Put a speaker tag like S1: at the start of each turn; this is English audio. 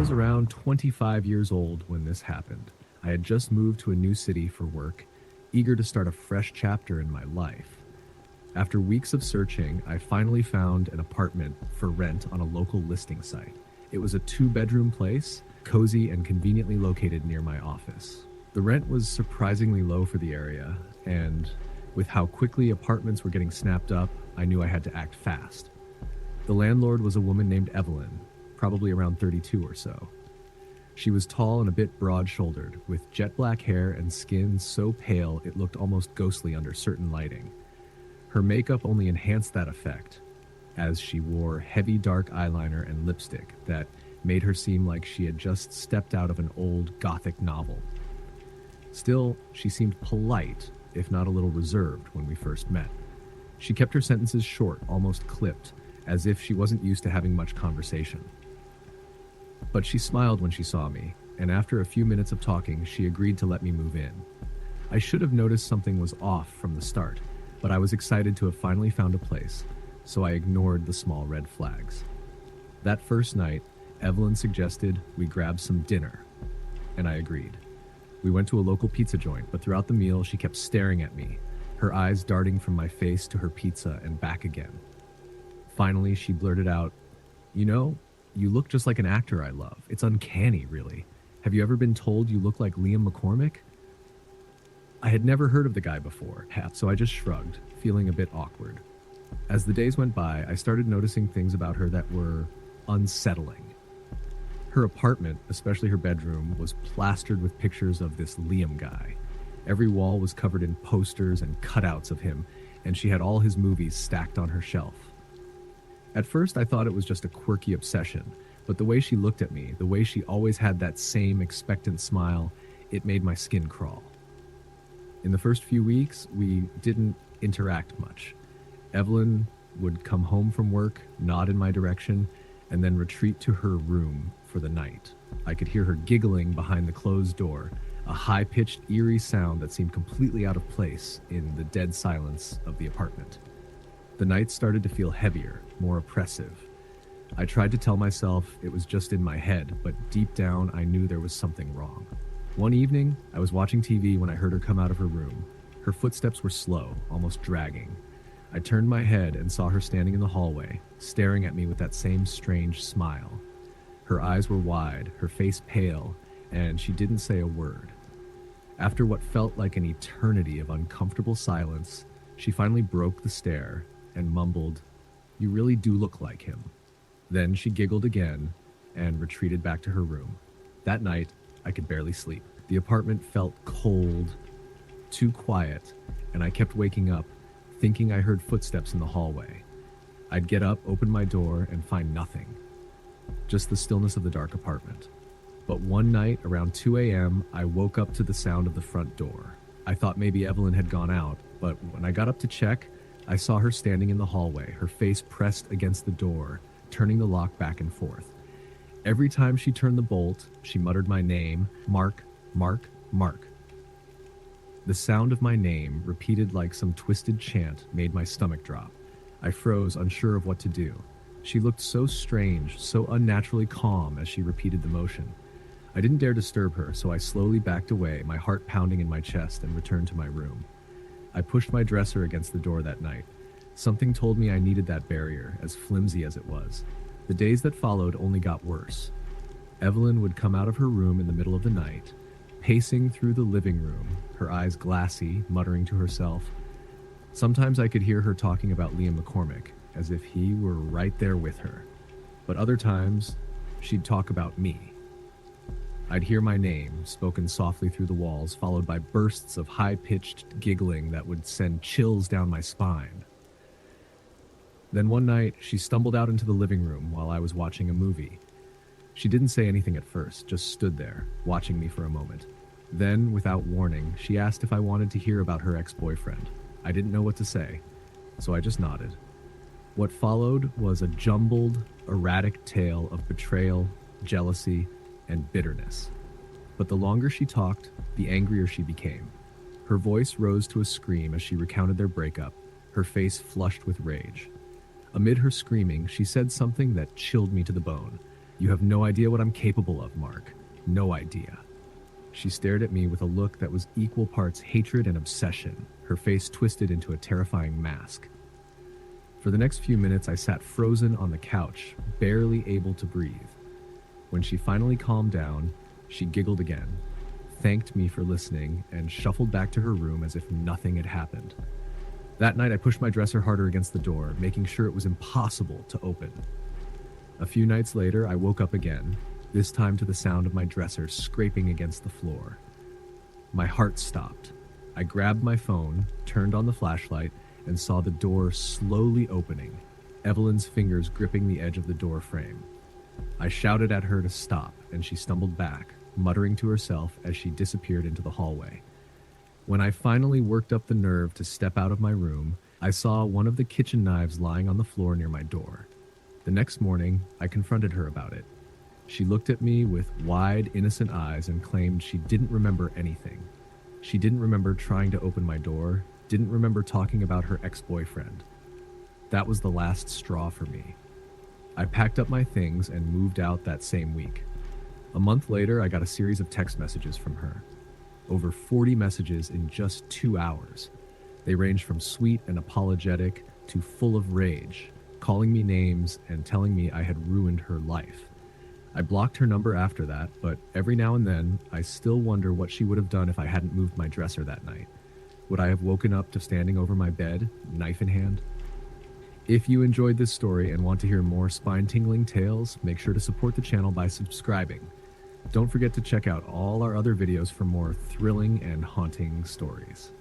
S1: was around 25 years old when this happened. I had just moved to a new city for work, eager to start a fresh chapter in my life. After weeks of searching, I finally found an apartment for rent on a local listing site. It was a 2-bedroom place, cozy and conveniently located near my office. The rent was surprisingly low for the area, and with how quickly apartments were getting snapped up, I knew I had to act fast. The landlord was a woman named Evelyn, probably around 32 or so. She was tall and a bit broad-shouldered, with jet black hair and skin so pale it looked almost ghostly under certain lighting. Her makeup only enhanced that effect, as she wore heavy dark eyeliner and lipstick that made her seem like she had just stepped out of an old Gothic novel. Still, she seemed polite, if not a little reserved, when we first met. She kept her sentences short, almost clipped, as if she wasn't used to having much conversation. But she smiled when she saw me, and after a few minutes of talking, she agreed to let me move in. I should have noticed something was off from the start, but I was excited to have finally found a place, so I ignored the small red flags. That first night, Evelyn suggested we grab some dinner, and I agreed. We went to a local pizza joint, but throughout the meal, she kept staring at me, her eyes darting from my face to her pizza and back again. Finally, she blurted out, "You know, you look just like an actor I love. It's uncanny, really. Have you ever been told you look like Liam McCormick?" I had never heard of the guy before, so I just shrugged, feeling a bit awkward. As the days went by, I started noticing things about her that were unsettling. Her apartment, especially her bedroom, was plastered with pictures of this Liam guy. Every wall was covered in posters and cutouts of him, and she had all his movies stacked on her shelf. At first, I thought it was just a quirky obsession, but the way she looked at me, the way she always had that same expectant smile, it made my skin crawl. In the first few weeks, we didn't interact much. Evelyn would come home from work, nod in my direction, and then retreat to her room for the night. I could hear her giggling behind the closed door, a high-pitched, eerie sound that seemed completely out of place in the dead silence of the apartment. The nights started to feel heavier, more oppressive. I tried to tell myself it was just in my head, but deep down I knew there was something wrong. One evening, I was watching TV when I heard her come out of her room. Her footsteps were slow, almost dragging. I turned my head and saw her standing in the hallway, staring at me with that same strange smile. Her eyes were wide, her face pale, and she didn't say a word. After what felt like an eternity of uncomfortable silence, she finally broke the stare and mumbled, "You really do look like him." Then she giggled again and retreated back to her room. That night, I could barely sleep. The apartment felt cold, too quiet, and I kept waking up, thinking I heard footsteps in the hallway. I'd get up, open my door, and find nothing. Just the stillness of the dark apartment. But one night, around 2 a.m., I woke up to the sound of the front door. I thought maybe Evelyn had gone out, but when I got up to check, I saw her standing in the hallway, her face pressed against the door, turning the lock back and forth. Every time she turned the bolt, she muttered my name, "Mark, Mark, Mark." The sound of my name, repeated like some twisted chant, made my stomach drop. I froze, unsure of what to do. She looked so strange, so unnaturally calm as she repeated the motion. I didn't dare disturb her, so I slowly backed away, my heart pounding in my chest, and returned to my room. I pushed my dresser against the door that night. Something told me I needed that barrier, as flimsy as it was. The days that followed only got worse. Evelyn would come out of her room in the middle of the night, pacing through the living room, her eyes glassy, muttering to herself. Sometimes I could hear her talking about Liam McCormick, as if he were right there with her. But other times, she'd talk about me. I'd hear my name, spoken softly through the walls, followed by bursts of high-pitched giggling that would send chills down my spine. Then one night, she stumbled out into the living room while I was watching a movie. She didn't say anything at first, just stood there, watching me for a moment. Then, without warning, she asked if I wanted to hear about her ex-boyfriend. I didn't know what to say, so I just nodded. What followed was a jumbled, erratic tale of betrayal, jealousy, and bitterness. But the longer she talked, the angrier she became. Her voice rose to a scream as she recounted their breakup, her face flushed with rage. Amid her screaming, she said something that chilled me to the bone. You have no idea what I'm capable of, Mark. No idea. She stared at me with a look that was equal parts hatred and obsession, her face twisted into a terrifying mask. For the next few minutes, I sat frozen on the couch, barely able to breathe. When she finally calmed down, she giggled again, thanked me for listening, and shuffled back to her room as if nothing had happened. That night, I pushed my dresser harder against the door, making sure it was impossible to open. A few nights later, I woke up again, this time to the sound of my dresser scraping against the floor. My heart stopped. I grabbed my phone, turned on the flashlight, and saw the door slowly opening, Evelyn's fingers gripping the edge of the door frame. I shouted at her to stop, and she stumbled back, muttering to herself as she disappeared into the hallway. When I finally worked up the nerve to step out of my room, I saw one of the kitchen knives lying on the floor near my door. The next morning, I confronted her about it. She looked at me with wide, innocent eyes and claimed she didn't remember anything. She didn't remember trying to open my door, didn't remember talking about her ex-boyfriend. That was the last straw for me. I packed up my things and moved out that same week. A month later, I got a series of text messages from her. Over 40 messages in just 2 hours. They ranged from sweet and apologetic to full of rage, calling me names and telling me I had ruined her life. I blocked her number after that, but every now and then, I still wonder what she would have done if I hadn't moved my dresser that night. Would I have woken up to standing over my bed, knife in hand? If you enjoyed this story and want to hear more spine-tingling tales, make sure to support the channel by subscribing. Don't forget to check out all our other videos for more thrilling and haunting stories.